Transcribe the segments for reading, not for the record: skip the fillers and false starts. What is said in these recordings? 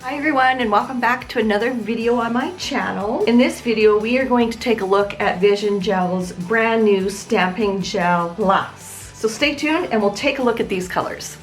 Hi everyone, and welcome back to another video on my channel. In this video we are going to take a look at Vision Gel's brand new Stamping Gel Plus. So stay tuned and we'll take a look at these colors.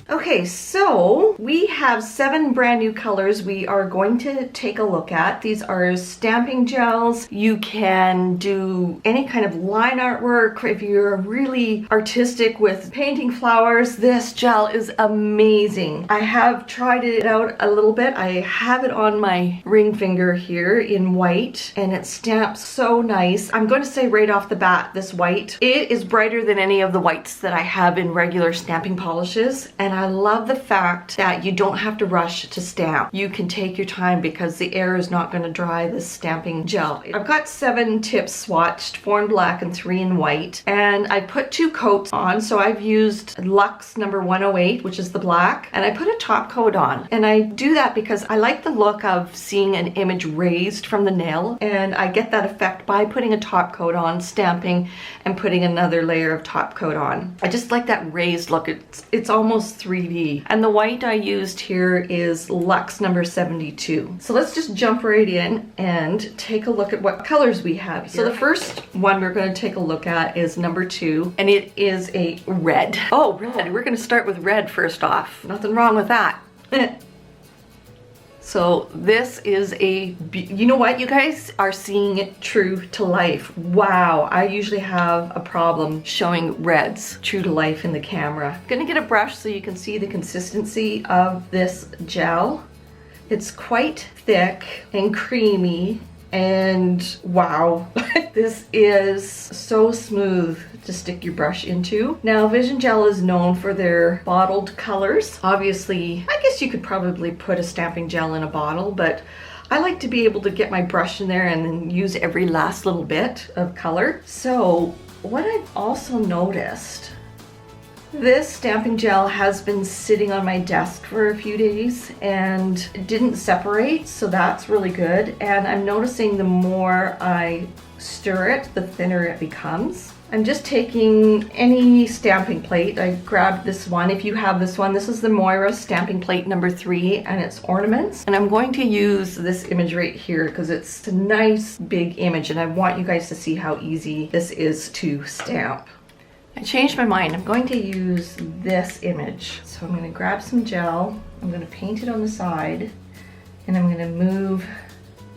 Okay, so we have 7 brand new colors we are going to take a look at. These are stamping gels. You can do any kind of line artwork. If you're really artistic with painting flowers, this gel is amazing. I have tried it out a little bit. I have it on my ring finger here in white, and it stamps so nice. I'm going to say right off the bat, this white, it is brighter than any of the whites that I have in regular stamping polishes, and I love the fact that you don't have to rush to stamp. You can take your time because the air is not going to dry this stamping gel. I've got 7 tips swatched, 4 in black and 3 in white, and I put 2 coats on. So I've used Luxe number 108, which is the black, and I put a top coat on. And I do that because I like the look of seeing an image raised from the nail, and I get that effect by putting a top coat on, stamping, and putting another layer of top coat on. I just like that raised look. It's almost 3D. And the white I used here is Luxe number 72. So let's just jump right in and take a look at what colors we have here. So the first one we're going to take a look at is number 2, and it is a red. Oh, red. We're going to start with red first off. Nothing wrong with that. So this is you know what, you guys are seeing it true to life. Wow, I usually have a problem showing reds true to life in the camera. I'm gonna get a brush so you can see the consistency of this gel. It's quite thick and creamy, and wow, this is so smooth to stick your brush into. Now, Vision Gel is known for their bottled colors. Obviously, I guess you could probably put a stamping gel in a bottle, but I like to be able to get my brush in there and then use every last little bit of color. So what I've also noticed, this stamping gel has been sitting on my desk for a few days and it didn't separate, so that's really good. And I'm noticing the more I stir it, the thinner it becomes. I'm just taking any stamping plate. I grabbed this one. If you have this one, this is the Moira stamping plate number 3, and it's ornaments. And I'm going to use this image right here because it's a nice big image, and I want you guys to see how easy this is to stamp. I changed my mind. I'm going to use this image. So I'm going to grab some gel. I'm going to paint it on the side, and I'm going to move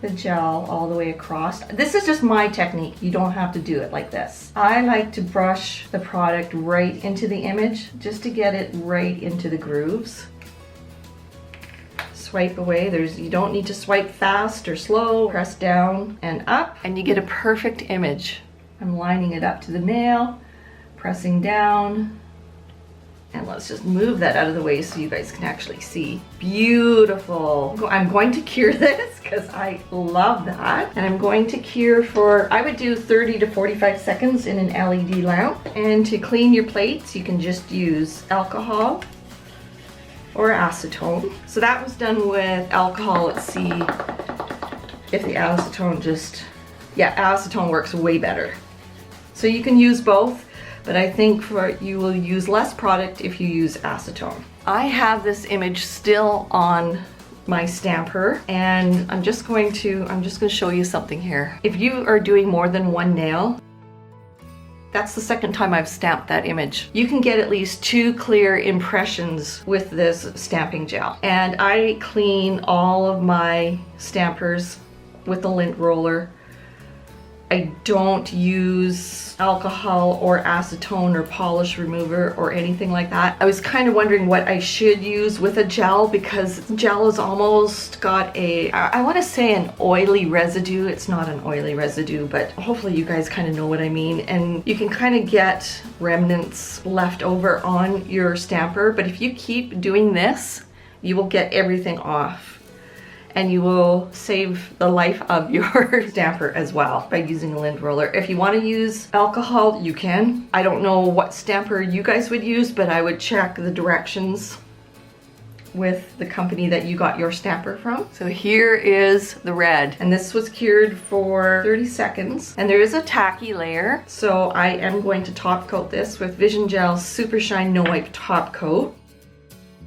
the gel all the way across. This is just my technique. You don't have to do it like this. I like to brush the product right into the image just to get it right into the grooves. Swipe away. You don't need to swipe fast or slow. Press down and up, and you get a perfect image. I'm lining it up to the nail, pressing down, and let's just move that out of the way so you guys can actually see. Beautiful. I'm going to cure this because I love that. And I'm going to cure for, I would do 30 to 45 seconds in an LED lamp. And to clean your plates, you can just use alcohol or acetone. So that was done with alcohol. Let's see if the acetone acetone works way better. So you can use both, but I think you will use less product if you use acetone. I have this image still on my stamper, and I'm just going to show you something here. If you are doing more than one nail, that's the second time I've stamped that image. You can get at least 2 clear impressions with this stamping gel. And I clean all of my stampers with the lint roller. I don't use alcohol or acetone or polish remover or anything like that. I was kind of wondering what I should use with a gel, because gel has almost got I want to say an oily residue. It's not an oily residue, but hopefully you guys kind of know what I mean. And you can kind of get remnants left over on your stamper, but if you keep doing this, you will get everything off. And you will save the life of your stamper as well by using a lint roller. If you want to use alcohol, you can. I don't know what stamper you guys would use, but I would check the directions with the company that you got your stamper from. So here is the red, and this was cured for 30 seconds. And there is a tacky layer, so I am going to top coat this with Vision Gel Super Shine No Wipe Top Coat.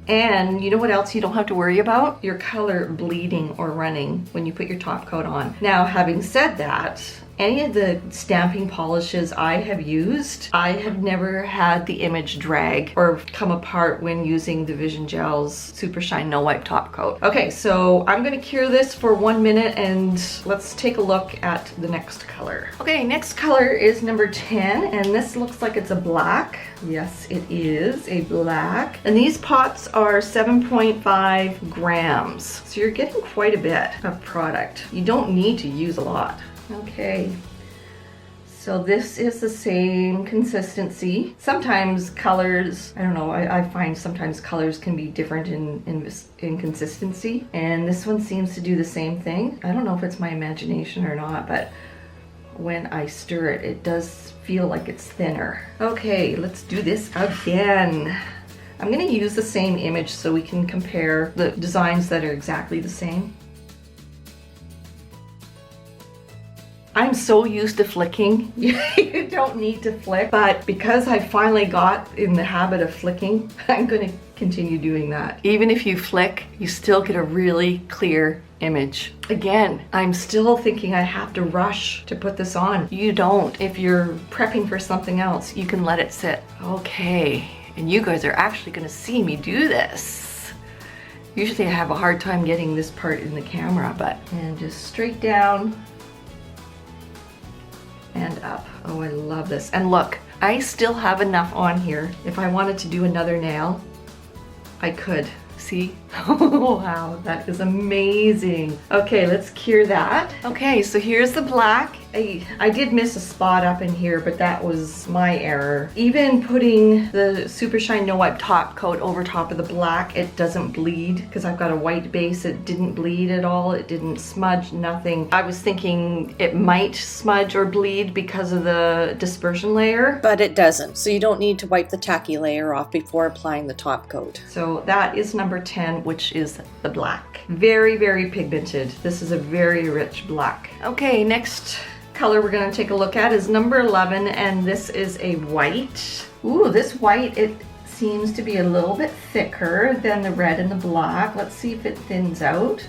And you know what else you don't have to worry about? Your color bleeding or running when you put your top coat on. Now, having said that, any of the stamping polishes I have used, I have never had the image drag or come apart when using the Vision Gel's Super Shine No Wipe Top Coat. Okay, so I'm gonna cure this for 1 minute and let's take a look at the next color. Okay, next color is number 10, and this looks like it's a black. Yes, it is a black. And these pots are 7.5 grams. So you're getting quite a bit of product. You don't need to use a lot. Okay, so this is the same consistency. Sometimes colors, I don't know, I find sometimes colors can be different in consistency, and this one seems to do the same thing. I don't know if it's my imagination or not, but when I stir it, it does feel like it's thinner. Okay, let's do this again. I'm gonna use the same image so we can compare the designs that are exactly the same. I'm so used to flicking. You don't need to flick, but because I finally got in the habit of flicking, I'm gonna continue doing that. Even if you flick, you still get a really clear image. Again, I'm still thinking I have to rush to put this on. You don't. If you're prepping for something else, you can let it sit. Okay, and you guys are actually gonna see me do this. Usually I have a hard time getting this part in the camera, and just straight down and up. Oh, I love this. And look, I still have enough on here. If I wanted to do another nail, I could. See? Oh, wow, that is amazing. Okay, let's cure that. Okay, so here's the black. I did miss a spot up in here, but that was my error. Even putting the Super Shine No Wipe Top Coat over top of the black, it doesn't bleed because I've got a white base. It didn't bleed at all. It didn't smudge, nothing. I was thinking it might smudge or bleed because of the dispersion layer, but it doesn't. So you don't need to wipe the tacky layer off before applying the top coat. So that is number 10, which is the black. Very, very pigmented. This is a very rich black. Okay, next color we're going to take a look at is number 11, and this is a white. Ooh, this white, it seems to be a little bit thicker than the red and the black. Let's see if it thins out.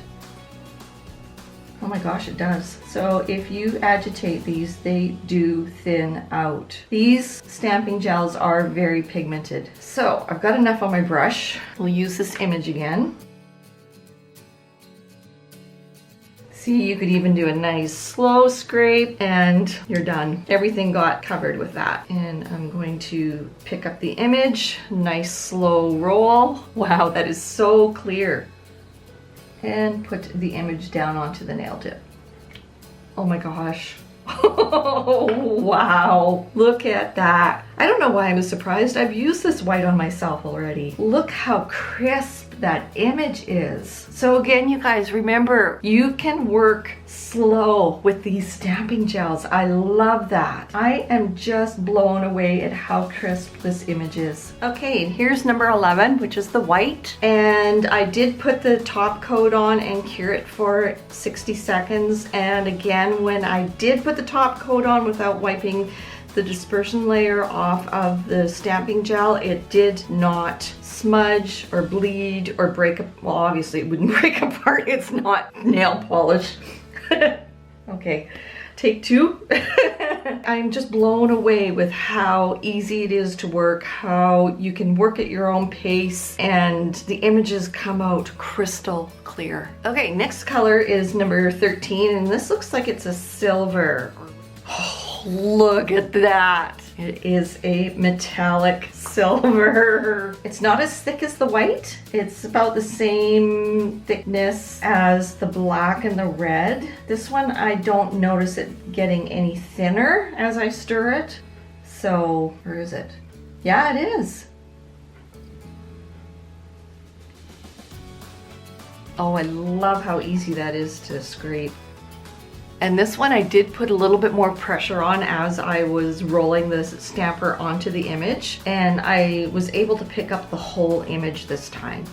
Oh my gosh, it does. So if you agitate these, they do thin out. These stamping gels are very pigmented. So I've got enough on my brush. We'll use this image again. See, you could even do a nice slow scrape and you're done. Everything got covered with that. And I'm going to pick up the image, nice slow roll. Wow, that is so clear. And put the image down onto the nail tip. Oh my gosh. Oh, wow. Look at that. I don't know why I'm surprised. I've used this white on myself already. Look how crisp that image is. So again, you guys, remember, you can work slow with these stamping gels. I love that. I am just blown away at how crisp this image is. Okay, and here's number 11, which is the white. And I did put the top coat on and cure it for 60 seconds. And again, when I did put the top coat on without wiping the dispersion layer off of the stamping gel, it did not smudge or bleed or break up. Well, obviously it wouldn't break apart. It's not nail polish. Okay, take two. I'm just blown away with how easy it is to work, how you can work at your own pace, and the images come out crystal clear. Okay, next color is number 13, and this looks like it's a silver. Oh, look at that. It is a metallic silver. It's not as thick as the white. It's about the same thickness as the black and the red. This one, I don't notice it getting any thinner as I stir it. So, where is it? Yeah, it is. Oh, I love how easy that is to scrape. And this one I did put a little bit more pressure on as I was rolling this stamper onto the image, and I was able to pick up the whole image this time.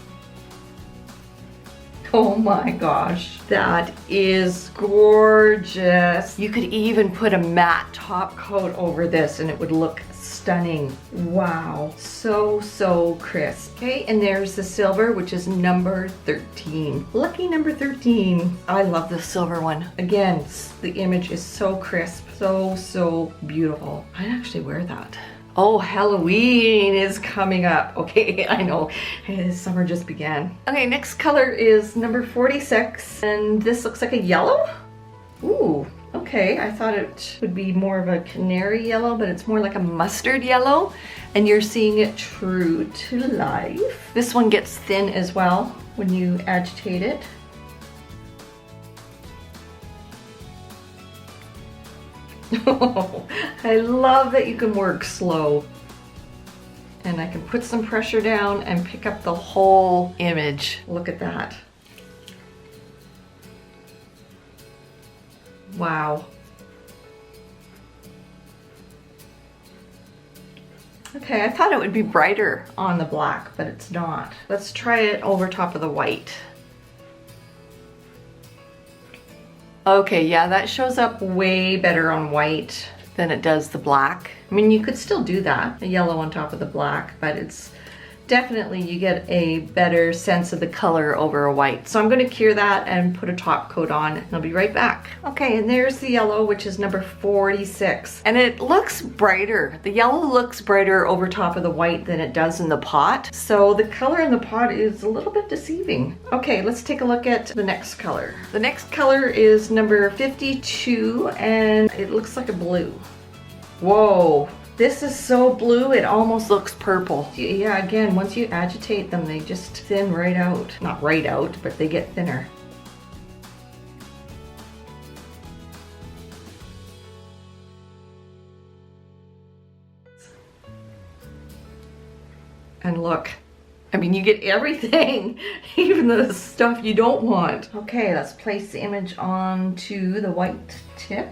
Oh my gosh, that is gorgeous. You could even put a matte top coat over this and it would look stunning. Wow, so crisp. Okay, and there's the silver, which is number 13. Lucky number 13. I love the silver one. Again, the image is so crisp, so beautiful. I'd actually wear that. Oh, Halloween is coming up. Okay, I know, summer just began. Okay, next color is number 46, and this looks like a yellow. Ooh, okay, I thought it would be more of a canary yellow, but it's more like a mustard yellow, and you're seeing it true to life. This one gets thin as well when you agitate it. Oh, I love that you can work slow. And I can put some pressure down and pick up the whole image. Look at that. Wow. Okay, I thought it would be brighter on the black, but it's not. Let's try it over top of the white. Okay, yeah, that shows up way better on white than it does the black. I mean, you could still do that, a yellow on top of the black, but it's definitely, you get a better sense of the color over a white. So I'm going to cure that and put a top coat on, and I'll be right back. Okay, and there's the yellow, which is number 46. And it looks brighter. The yellow looks brighter over top of the white than it does in the pot. So the color in the pot is a little bit deceiving. Okay, let's take a look at the next color. The next color is number 52, and it looks like a blue. Whoa. This is so blue, it almost looks purple. Yeah, again, once you agitate them, they just thin right out. Not right out, but they get thinner. And look, I mean, you get everything, even the stuff you don't want. Okay, let's place the image onto the white tip.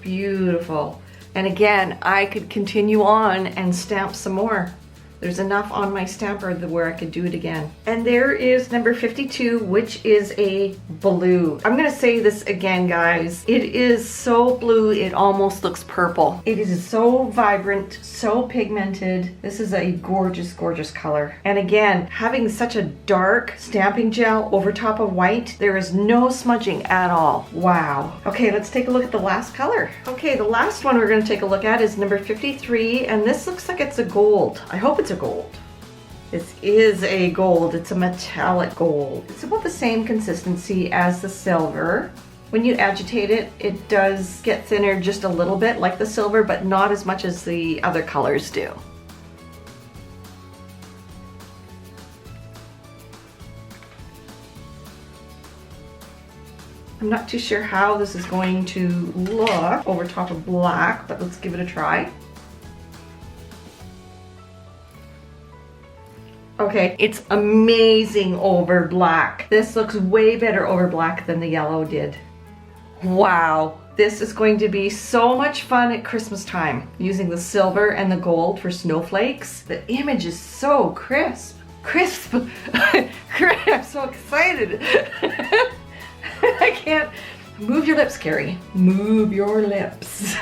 Beautiful. And again, I could continue on and stamp some more. There's enough on my stamper where I could do it again. And there is number 52, which is a blue. I'm gonna say this again, guys. It is so blue, it almost looks purple. It is so vibrant, so pigmented. This is a gorgeous, gorgeous color. And again, having such a dark stamping gel over top of white, there is no smudging at all. Wow. Okay, let's take a look at the last color. Okay, the last one we're gonna take a look at is number 53, and this looks like it's a gold. I hope it's a gold. This is a gold. It's a metallic gold. It's about the same consistency as the silver. When you agitate it, it does get thinner just a little bit like the silver, but not as much as the other colors do. I'm not too sure how this is going to look over top of black, but let's give it a try. Okay, it's amazing over black. This looks way better over black than the yellow did. Wow, this is going to be so much fun at Christmas time, using the silver and the gold for snowflakes. The image is so crisp. Crisp! I'm so excited. I can't. Move your lips, Carrie. Move your lips.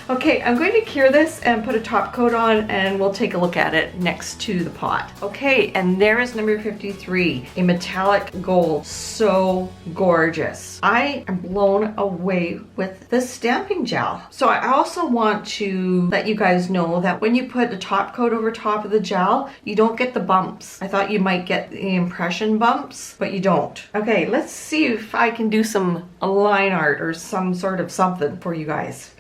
Okay, I'm going to cure this and put a top coat on, and we'll take a look at it next to the pot. Okay, and there is number 53, a metallic gold. So gorgeous. I am blown away with the stamping gel. So I also want to let you guys know that when you put a top coat over top of the gel, you don't get the bumps. I thought you might get the impression bumps, but you don't. Okay, let's see if I can do some line art or some sort of something for you guys.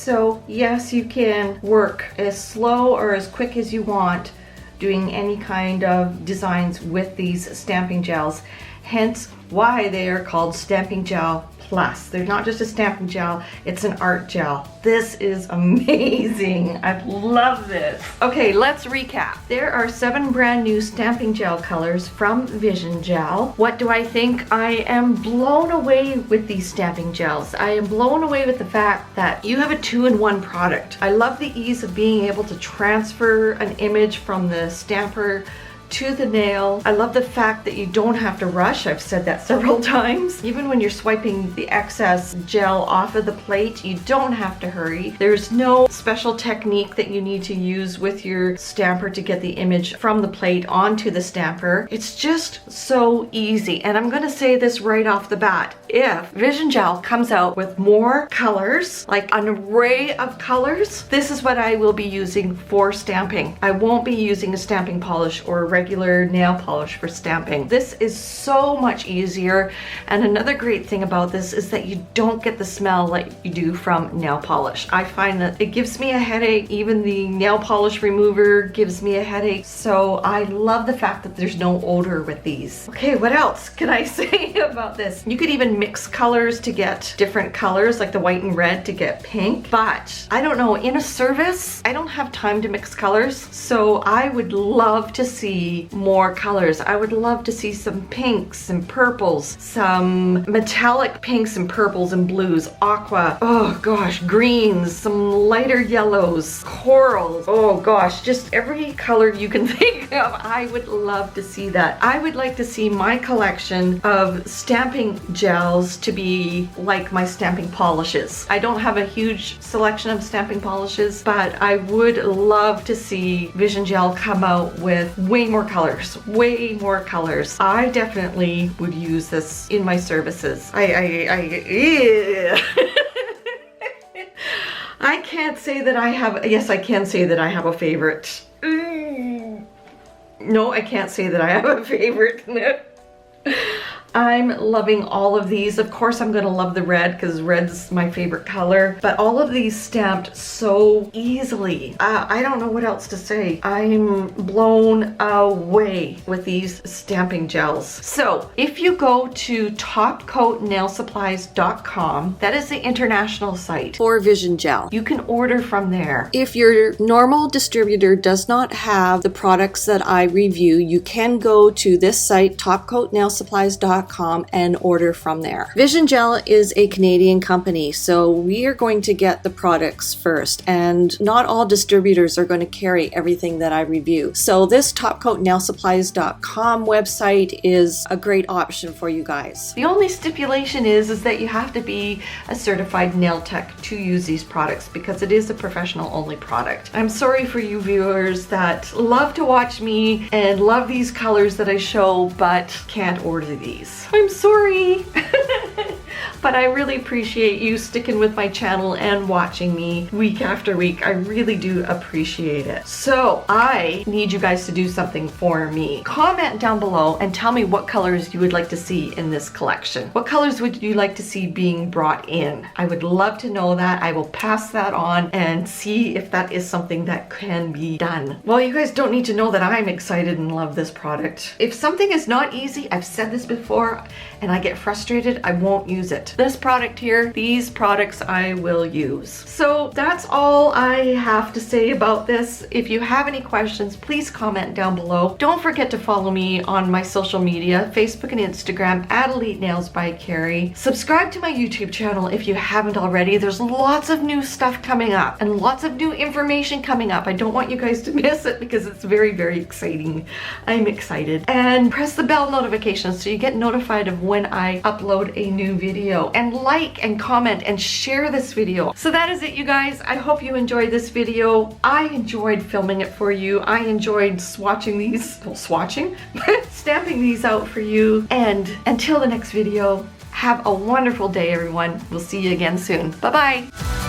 So yes, you can work as slow or as quick as you want doing any kind of designs with these stamping gels. Hence why they are called Stamping Gel Plus. They're not just a stamping gel, it's an art gel. This is amazing. I love this. Okay, let's recap. There are 7 brand new stamping gel colors from Vision Gel. What do I think? I am blown away with these stamping gels. I am blown away with the fact that you have a 2-in-1 product. I love the ease of being able to transfer an image from the stamper to the nail. I love the fact that you don't have to rush. I've said that several times. Even when you're swiping the excess gel off of the plate, you don't have to hurry. There's no special technique that you need to use with your stamper to get the image from the plate onto the stamper. It's just so easy. And I'm gonna say this right off the bat. If Vision Gel comes out with more colors, like an array of colors, this is what I will be using for stamping. I won't be using a stamping polish or a regular nail polish for stamping. This is so much easier, and another great thing about this is that you don't get the smell like you do from nail polish. I find that it gives me a headache. Even the nail polish remover gives me a headache, so I love the fact that there's no odor with these. Okay, what else can I say about this? You could even mix colors to get different colors, like the white and red to get pink, but I don't know, in a service, I don't have time to mix colors, so I would love to see more colors. I would love to see some pinks and purples, some metallic pinks and purples and blues, aqua, oh gosh, greens, some lighter yellows, corals, oh gosh, just every color you can think of. I would love to see that. I would like to see my collection of stamping gels to be like my stamping polishes. I don't have a huge selection of stamping polishes, but I would love to see Vision Gel come out with way more colors, way more colors. I definitely would use this in my services. I can't say that I have, yes, I can say that I have a favorite. No, I can't say that I have a favorite. I'm loving all of these. Of course, I'm gonna love the red because red's my favorite color, but all of these stamped so easily. I don't know what else to say. I'm blown away with these stamping gels. So if you go to topcoatnailsupplies.com, that is the international site For Vision Gel. you can order from there. If your normal distributor does not have the products that I review, you can go to this site, topcoatnailsupplies.com, and order from there. Vision Gel is a Canadian company, so we are going to get the products first, and not all distributors are going to carry everything that I review. So this topcoatnailsupplies.com website is a great option for you guys. The only stipulation is that you have to be a certified nail tech to use these products because it is a professional only product. I'm sorry for you viewers that love to watch me and love these colors that I show but can't order these. I'm sorry. But I really appreciate you sticking with my channel and watching me week after week. I really do appreciate it. So I need you guys to do something for me. Comment down below and tell me what colors you would like to see in this collection. What colors would you like to see being brought in? I would love to know that. I will pass that on and see if that is something that can be done. Well, you guys don't need to know that I'm excited and love this product. If something is not easy, I've said this before, and I get frustrated, I won't use it. This product here, these products I will use. So that's all I have to say about this. If you have any questions, please comment down below. Don't forget to follow me on my social media, Facebook and Instagram at Elite Nails by Carrie. Subscribe to my YouTube channel if you haven't already. There's lots of new stuff coming up and lots of new information coming up. I don't want you guys to miss it because it's very, very exciting. I'm excited. And press the bell notification so you get notified of when I upload a new video. And like and comment and share this video. So that is it, you guys. I hope you enjoyed this video. I enjoyed filming it for you. I enjoyed stamping these out for you. And until the next video, have a wonderful day, everyone. We'll see you again soon. Bye-bye.